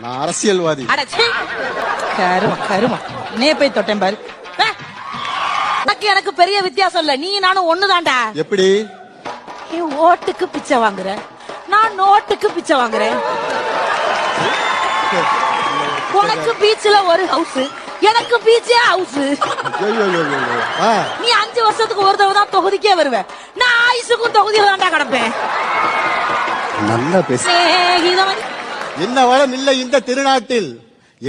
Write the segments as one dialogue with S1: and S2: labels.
S1: நான் அரசியல்வாதி.
S2: கருமா கருமா நே போய் தொட்டேன் பாரு. எனக்கு பெரிய வித்தியாசம் இல்ல, நீ நானும் ஒண்ணுதான்டா.
S1: எப்படி?
S2: நீ ஓட்டுக்கு பிச்சை வாங்குற, நான் நோட்டுக்கு பிச்சை வாங்குறேன். உனக்கு பீச்ல ஒரு ஹவுஸ், எனக்கு பீச்சே ஹவுஸ். நீ 5 வருஷத்துக்கு ஒரு தடவை தான் தொகுதிக்கே வருவேன், நான் ஆயுசுக்கும் தொகுதியில தான்டா கிடப்பேன்.
S1: நல்லா பேச. என்ன வளம் இல்லை இந்த திருநாட்டில்,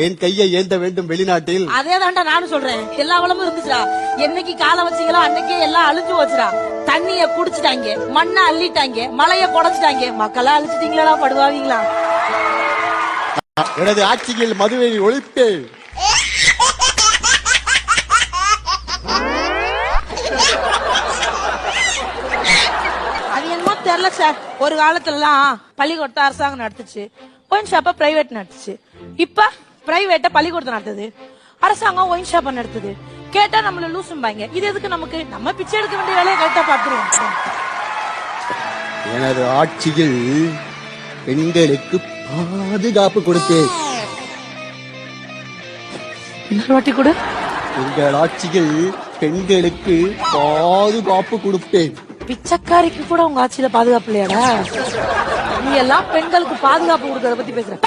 S1: என் கையை ஏந்த வேண்டும் வெளிநாட்டில்.
S2: அதே தான்டா நானும் சொல்றேன், எல்லா வளமும் இருந்துச்சுடா. என்னைக்கு காலம் வச்சீங்களோ அன்னைக்கே எல்லாம் அழிஞ்சு வச்சுடா. தண்ணிய குடிச்சிட்டாங்க, மண்ணை அள்ளிட்டாங்க, மலைய குடைச்சிட்டாங்க, மக்களா அழிச்சிட்டீங்களா படுவாவீங்களா?
S1: எனது ஆட்சியில் மதுவை ஒழிப்பேன்.
S2: அது என்னமோ தெரியல சார், ஒரு காலத்துல எல்லாம் பள்ளிக்கூடத்தை அரசாங்கம் நடத்துச்சு, ஒயின் ஷாப்ப பிரைவேட் நடத்துச்சு. இப்ப பிரைவேட்ட பள்ளிக்கூடத்தை நடத்துது, அரசாங்கம் ஒயின் ஷாப்ப நடத்துது. கேட்டா நம்மள லூசும்பாங்க. இது எதுக்கு நமக்கு? நம்ம பிச்சை எடுக்க வேண்டிய வேலையை கரெக்டா பாத்துருவோம்.
S1: எனது ஆட்சியில் பெண்களுக்கு பாதுகாப்பு கொடுத்தேன்.
S2: இன்னொரு வாட்டி கூட.
S1: எங்கள் ஆட்சியில் பெண்களுக்கு பாதுகாப்பு கொடுப்பேன்.
S2: பிச்சைக்காரிக்கு கூட உங்க ஆட்சியில பாதுகாப்பு இல்லையாடா? நீ எல்லாம் பெண்களுக்கு பாதுகாப்பு கொடுக்கறத பத்தி பேசுற.